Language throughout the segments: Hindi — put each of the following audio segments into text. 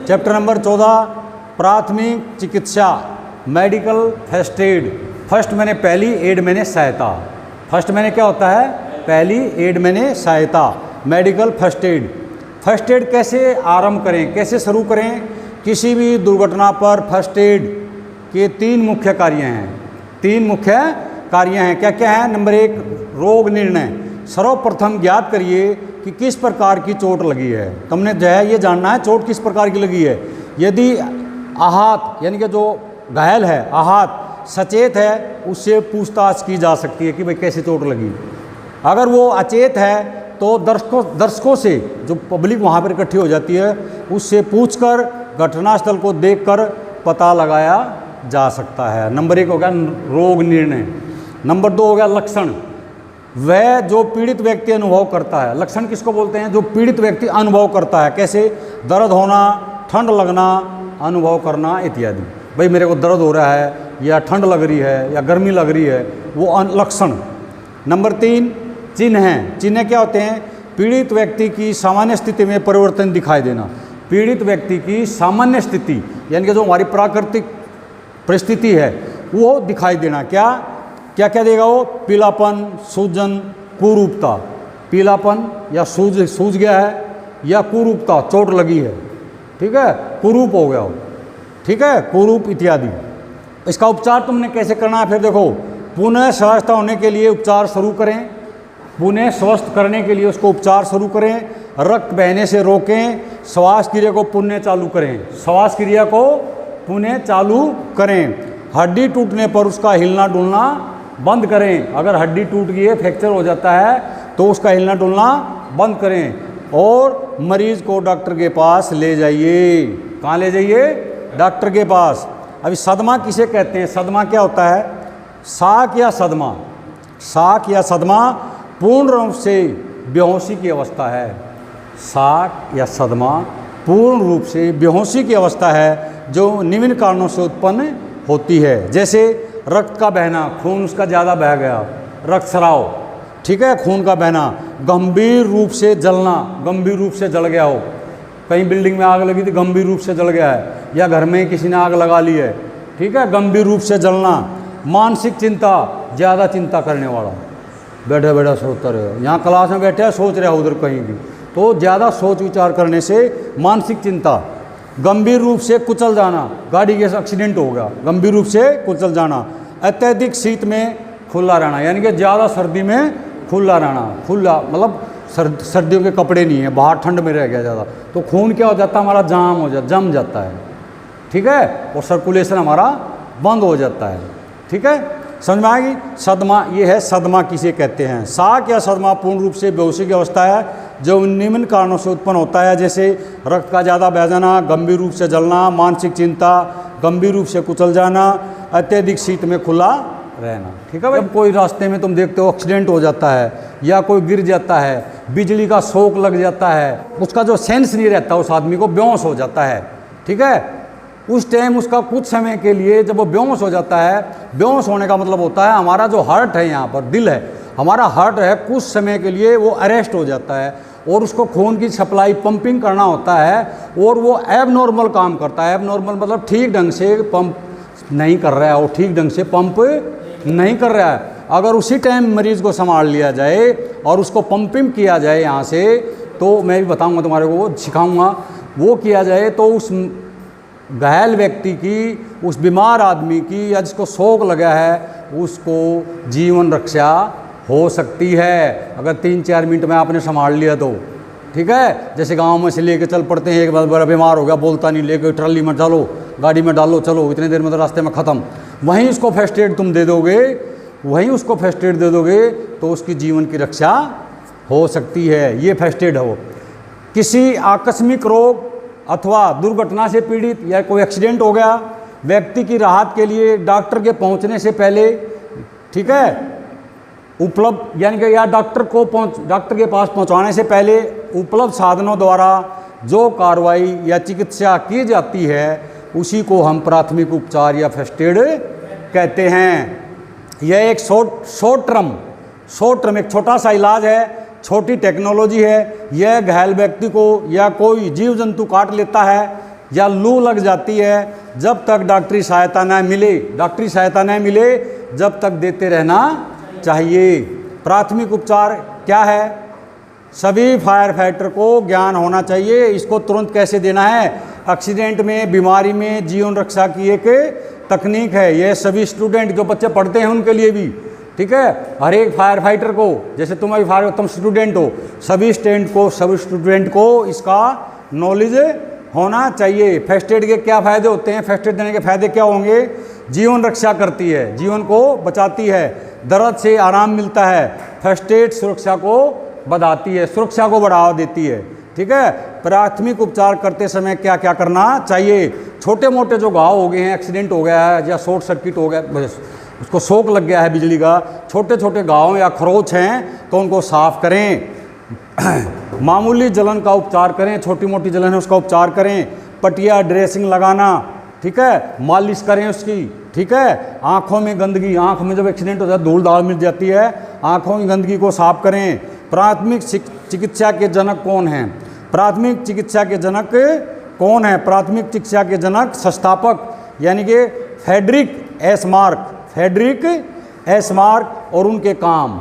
चैप्टर नंबर 14 प्राथमिक चिकित्सा मेडिकल फर्स्ट एड। फर्स्ट मैंने पहली, एड मैंने सहायता। फर्स्ट मैंने क्या होता है? पहली, एड मैंने सहायता, medical first aid. First aid कैसे आरंभ करें, कैसे शुरू करें? किसी भी दुर्घटना पर फर्स्ट एड के 3 मुख्य कार्य हैं। 3 मुख्य कार्य हैं। क्या क्या है? नंबर 1 रोग निर्णय। सर्वप्रथम ज्ञात करिए कि किस प्रकार की चोट लगी है। तुमने जो है ये जानना है चोट किस प्रकार की लगी है। यदि आहत यानी कि जो घायल है, आहत सचेत है, उससे पूछताछ की जा सकती है कि भाई कैसे चोट लगी। अगर वो अचेत है तो दर्शकों से, जो पब्लिक वहाँ पर इकट्ठी हो जाती है, उससे पूछकर घटनास्थल को देखकर पता लगाया जा सकता है। नंबर 1 हो गया रोग निर्णय। नंबर 2 हो गया लक्षण। वह जो पीड़ित व्यक्ति अनुभव करता है। लक्षण किसको बोलते हैं? जो पीड़ित व्यक्ति अनुभव करता है। कैसे? दर्द होना, ठंड लगना, अनुभव करना इत्यादि। भाई मेरे को दर्द हो रहा है, या ठंड लग रही है, या गर्मी लग रही है, वो लक्षण। नंबर 3 चिन्ह हैं। चिन्ह क्या होते हैं? पीड़ित व्यक्ति की सामान्य स्थिति में परिवर्तन दिखाई देना। पीड़ित व्यक्ति की सामान्य स्थिति यानी कि जो हमारी प्राकृतिक परिस्थिति है वो दिखाई देना। क्या क्या क्या देगा वो? पीलापन, सूजन, कुरूपता। पीलापन या सूज गया है, या कुरूपता, चोट लगी है, ठीक है, कुरूप हो गया हो, ठीक है, कुरूप इत्यादि। इसका उपचार तुमने कैसे करना है? फिर देखो, पुनः स्वस्थ होने के लिए उपचार शुरू करें। पुनः स्वस्थ करने के लिए उसको उपचार शुरू करें। रक्त बहने से रोकें। श्वास क्रिया को पुनः चालू करें। श्वास क्रिया को पुनः चालू करें। हड्डी टूटने पर उसका हिलना डुलना बंद करें। अगर हड्डी टूट गई है, फ्रैक्चर हो जाता है, तो उसका हिलना डुलना बंद करें। और मरीज को डॉक्टर के पास ले जाइए। कहाँ ले जाइए? डॉक्टर के पास। अभी सदमा किसे कहते हैं? सदमा क्या होता है? शाक या सदमा। शाक या सदमा पूर्ण रूप से बेहोशी की अवस्था है। शाक या सदमा पूर्ण रूप से बेहोशी की अवस्था है जो निम्न कारणों से उत्पन्न होती है। जैसे रक्त का बहना, खून उसका ज़्यादा बह गया, रक्तस्राव, ठीक है, खून का बहना। गंभीर रूप से जलना, गंभीर रूप से जल गया हो, कहीं बिल्डिंग में आग लगी थी, गंभीर रूप से जल गया है, या घर में किसी ने आग लगा ली है, ठीक है, गंभीर रूप से जलना। मानसिक चिंता, ज़्यादा चिंता करने वाला, बैठे बैठे सोचता रहे, यहाँ क्लास में बैठे सोच रहे उधर कहीं भी, तो ज़्यादा सोच विचार करने से मानसिक चिंता। गंभीर रूप से कुचल जाना, गाड़ी के एक्सीडेंट हो गया, गंभीर रूप से कुचल जाना। अत्यधिक शीत में खुला रहना, यानी कि ज़्यादा सर्दी में खुला रहना। खुला मतलब सर्दियों के कपड़े नहीं है, बाहर ठंड में रह गया ज़्यादा, तो खून क्या हो जाता है? हमारा जाम हो जाता, जम जाता है, ठीक है, और सर्कुलेशन हमारा बंद हो जाता है, ठीक है, समझ में आएगी? सदमा, ये है सदमा किसे कहते हैं। शाक या सदमा पूर्ण रूप से बेहोशी की अवस्था है जो निम्न कारणों से उत्पन्न होता है, जैसे रक्त का ज़्यादा बह जाना, गंभीर रूप से जलना, मानसिक चिंता, गंभीर रूप से कुचल जाना, अत्यधिक शीत में खुला रहना, ठीक है भाई। जब कोई रास्ते में तुम देखते हो एक्सीडेंट हो जाता है, या कोई गिर जाता है, बिजली का शॉक लग जाता है, उसका जो सेंस नहीं रहता, उस आदमी को बेहोश हो जाता है, ठीक है, उस टाइम उसका कुछ समय के लिए जब वो बेहोश हो जाता है, बेहोश होने का मतलब होता है हमारा जो हार्ट है, यहाँ पर दिल है, हमारा हार्ट है, कुछ समय के लिए वो अरेस्ट हो जाता है, और उसको खून की सप्लाई पंपिंग करना होता है, और वो एबनॉर्मल काम करता है। एबनॉर्मल मतलब ठीक ढंग से पंप नहीं कर रहा है, वो ठीक ढंग से पंप नहीं कर रहा है। अगर उसी टाइम मरीज़ को संभाल लिया जाए और उसको पंपिंग किया जाए यहाँ से, तो मैं भी बताऊँगा तुम्हारे को, वो सिखाऊँगा, वो किया जाए तो उस घायल व्यक्ति की, उस बीमार आदमी की, या जिसको शौक लगा है, उसको जीवन रक्षा हो सकती है अगर 3-4 मिनट में आपने संभाल लिया तो, ठीक है। जैसे गांव में से लेके चल पड़ते हैं, एक बार बड़ा बीमार हो गया, बोलता नहीं, लेके ट्राली में डालो, गाड़ी में डालो, चलो इतने देर में तो रास्ते में ख़त्म, वहीं उसको फर्स्ट एड तुम दे दोगे, वहीं उसको फर्स्ट एड दे दोगे तो उसकी जीवन की रक्षा हो सकती है। ये फर्स्ट एड हो। किसी आकस्मिक रोग अथवा दुर्घटना से पीड़ित या कोई एक्सीडेंट हो गया, व्यक्ति की राहत के लिए डॉक्टर के पहुंचने से पहले, ठीक है, उपलब्ध यानी कि या डॉक्टर के पास पहुंचाने से पहले उपलब्ध साधनों द्वारा जो कार्रवाई या चिकित्सा की जाती है उसी को हम प्राथमिक उपचार या फर्स्ट एड कहते हैं। यह एक शॉर्ट टर्म एक छोटा सा इलाज है, छोटी टेक्नोलॉजी है। यह घायल व्यक्ति को या कोई जीव जंतु काट लेता है या लू लग जाती है, जब तक डॉक्टरी सहायता न मिले, डॉक्टरी सहायता न मिले जब तक देते रहना चाहिए। प्राथमिक उपचार क्या है? सभी फायर फाइटर को ज्ञान होना चाहिए इसको तुरंत कैसे देना है। एक्सीडेंट में, बीमारी में जीवन रक्षा की एक तकनीक है। यह सभी स्टूडेंट जो बच्चे पढ़ते हैं उनके लिए भी, ठीक है, हर एक फायर फाइटर को, जैसे तुम अभी फायर तुम स्टूडेंट हो, सभी स्टूडेंट को इसका नॉलेज होना चाहिए। फर्स्ट एड के क्या फ़ायदे होते हैं? फर्स्ट एड देने के फ़ायदे क्या होंगे? जीवन रक्षा करती है, जीवन को बचाती है, दर्द से आराम मिलता है। फर्स्ट एड सुरक्षा को बढ़ाती है, सुरक्षा को बढ़ावा देती है, ठीक है। प्राथमिक उपचार करते समय क्या क्या करना चाहिए? छोटे मोटे जो घाव हो गए हैं, एक्सीडेंट हो गया है या शॉर्ट सर्किट हो गया, उसको शॉक लग गया है बिजली का, छोटे छोटे घाव या खरोच हैं तो उनको साफ करें। मामूली जलन का उपचार करें, छोटी मोटी जलन है उसका उपचार करें। पटिया ड्रेसिंग लगाना, ठीक है, मालिश करें उसकी, ठीक है। आँखों में गंदगी, आँख में जब एक्सीडेंट हो जाता है धूल धाल मिल जाती है, आँखों की गंदगी को साफ करें। प्राथमिक चिकित्सा के जनक कौन हैं? प्राथमिक चिकित्सा के जनक कौन है? प्राथमिक चिकित्सा के जनक संस्थापक यानी कि फ्रेडरिक एस मार्क और उनके काम।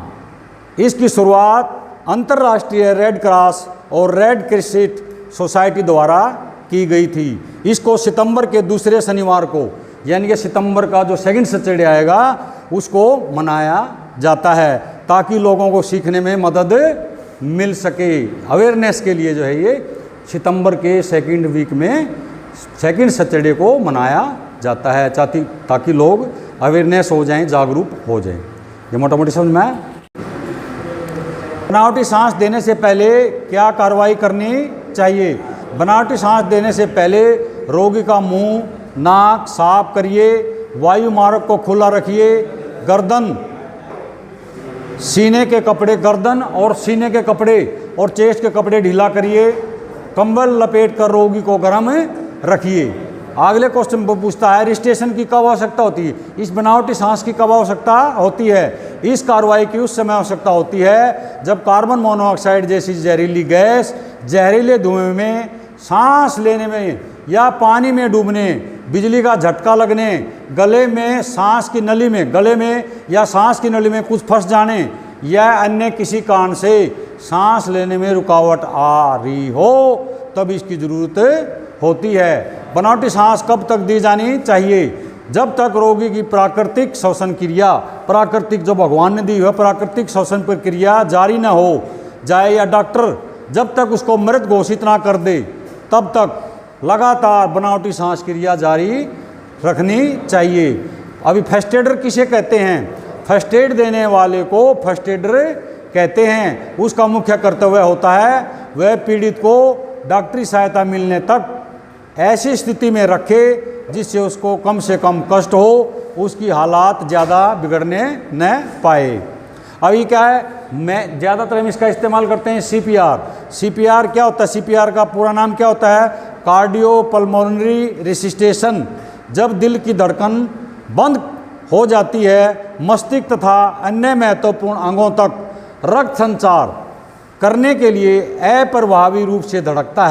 इसकी शुरुआत अंतर्राष्ट्रीय रेड क्रॉस और रेड क्रिसेंट सोसाइटी द्वारा की गई थी। इसको सितंबर के दूसरे शनिवार को, यानी कि सितंबर का जो सेकंड सैटरडे आएगा उसको मनाया जाता है ताकि लोगों को सीखने में मदद मिल सके। अवेयरनेस के लिए जो है ये सितंबर के सेकंड वीक में सेकंड सैटरडे को मनाया जाता है ताकि लोग अवेयरनेस हो जाएं, जागरूक हो जाएं। ये मोटा मोटी समझ में आया? बनावटी सांस देने से पहले क्या कार्रवाई करनी चाहिए? बनावटी सांस देने से पहले रोगी का मुंह, नाक साफ करिए, वायु मार्ग को खुला रखिए, गर्दन सीने के कपड़े और चेस्ट के कपड़े ढीला करिए, कंबल लपेट कर रोगी को गर्म रखिए। अगले क्वेश्चन पूछता है रजिस्ट्रेशन की कब आवश्यकता होती है? इस बनावटी सांस की कब आवश्यकता होती है? इस कार्रवाई की उस समय आवश्यकता होती है जब कार्बन मोनोऑक्साइड जैसी जहरीली गैस जहरीले धुएं में सांस लेने में या पानी में डूबने, बिजली का झटका लगने, गले में या सांस की नली में कुछ फंस जाने या अन्य किसी कारण से सांस लेने में रुकावट आ रही हो तब इसकी ज़रूरत होती है। बनावटी सांस कब तक दी जानी चाहिए? जब तक रोगी की प्राकृतिक श्वसन क्रिया, प्राकृतिक जो भगवान ने दी है प्राकृतिक श्वसन प्रक्रिया जारी न हो जाए या डॉक्टर जब तक उसको मृत घोषित ना कर दे तब तक लगातार बनावटी सांस क्रिया जारी रखनी चाहिए। अभी फर्स्ट एडर किसे कहते हैं? फर्स्ट एड देने वाले को फर्स्ट एडर कहते हैं। उसका मुख्य कर्तव्य होता है वह पीड़ित को डॉक्टरी सहायता मिलने तक ऐसी स्थिति में रखे जिससे उसको कम से कम कष्ट हो, उसकी हालात ज़्यादा बिगड़ने न पाए। अभी क्या है, मैं ज़्यादातर हम इसका इस्तेमाल करते हैं सीपीआर क्या होता है? सीपीआर का पूरा नाम क्या होता है? कार्डियोपल्मोनरी रिसिस्टेशन। जब दिल की धड़कन बंद हो जाती है, मस्तिष्क तथा अन्य महत्वपूर्ण अंगों तक रक्त संचार करने के लिए अप्रभावी रूप से धड़कता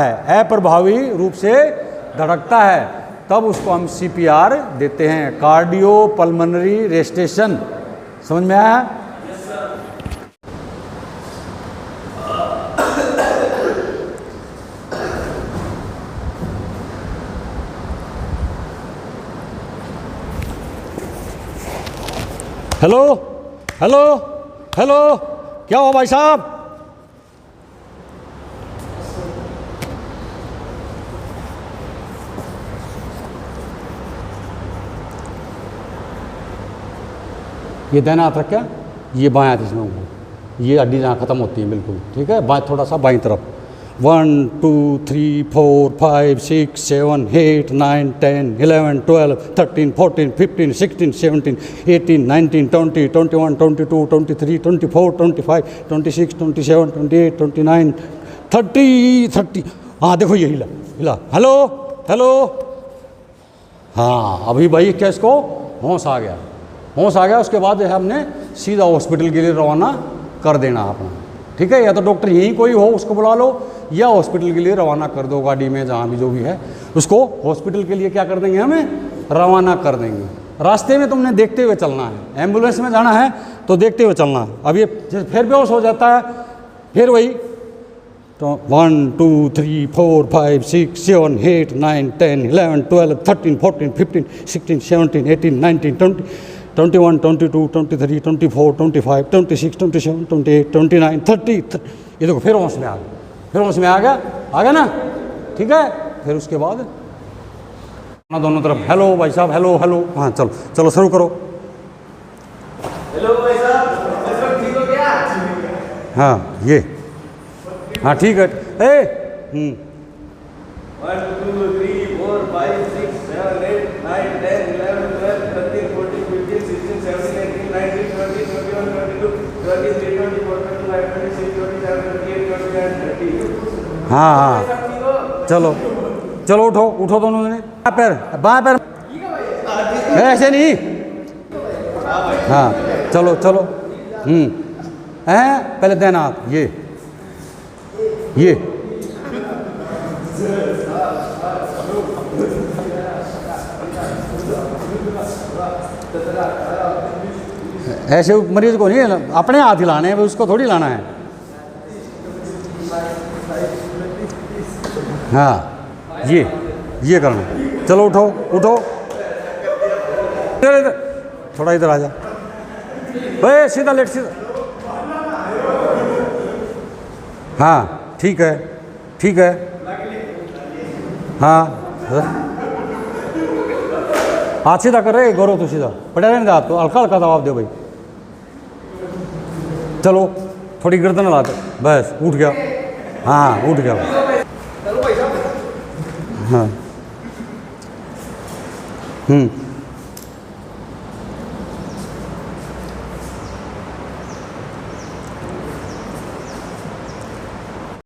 है, तब उसको हम सीपीआर देते हैं, कार्डियोपल्मोनरी रिसिस्टेशन। समझ में आया? हेलो हेलो हेलो, क्या हो भाई साहब? ये दाहिना हाथ रखा, ये बाएं हाथ इसमें, ये हड्डी जहाँ ख़त्म होती है बिल्कुल, ठीक है। बाएं थोड़ा सा बाईं तरफ। 1 2 3 4 5 6 7 8 9 10 11 12 13 14 15 16 17 18 19 20 21 22 23 24 25 26 27 28 29 30। हाँ देखो ये हिला। Hello hello. हाँ अभी भाई क्या इसको होश आ गया। उसके बाद जो है हमने सीधा हॉस्पिटल के लिए रवाना कर देना अपना, ठीक है। या तो डॉक्टर यहीं कोई हो उसको बुला लो, या हॉस्पिटल के लिए रवाना कर दो, गाड़ी में जहाँ भी जो भी है उसको हॉस्पिटल के लिए क्या कर देंगे, हमें रवाना कर देंगे। रास्ते में तुमने देखते हुए चलना है, एम्बुलेंस में जाना है तो देखते हुए चलना है। अब ये फिर बेहोश हो जाता है, फिर वही तो 1 2 3 4 5 6 7 8 9 10 11 12 13 14 15 16 17 18 19 20 21 22 23 24 25 26 27 28 29 30। ये देखो फिर होश में आ गया, फिर होश में आ गया ना, ठीक है। फिर उसके बाद दोनों तरफ हेलो भाई साहब, हेलो हेलो, हाँ चलो चलो शुरू करो। हेलो भाई साहब, ठीक हो गया? हाँ ये, हाँ ठीक है। 1 2 3 4 5 6 7 8 9 10 11 12 13 14 15 16 17 18 19 20 21 22 23 24 25 26 27 28 29 30। हाँ हाँ चलो चलो उठो उठो दोनों ने, बाएं पैर ऐसे नहीं, हाँ चलो चलो। पहले देना हाथ, ये ऐसे मरीज को नहीं अपने हाथ हिलाने हैं, उसको थोड़ी लाना है। हाँ ये करना, चलो उठो उठो, इधर थोड़ा इधर आ जा, भाई सीधा लेट सीधा, हाँ ठीक है, हाँ हाथ सीधा कर रहे गौरव, तो सीधा पड़ा रहने दे हाथ को, हल्का हल्का दबाव दे भाई। चलो थोड़ी गर्दन हिलाते, बस उठ गया, हाँ उठ गया, हाँ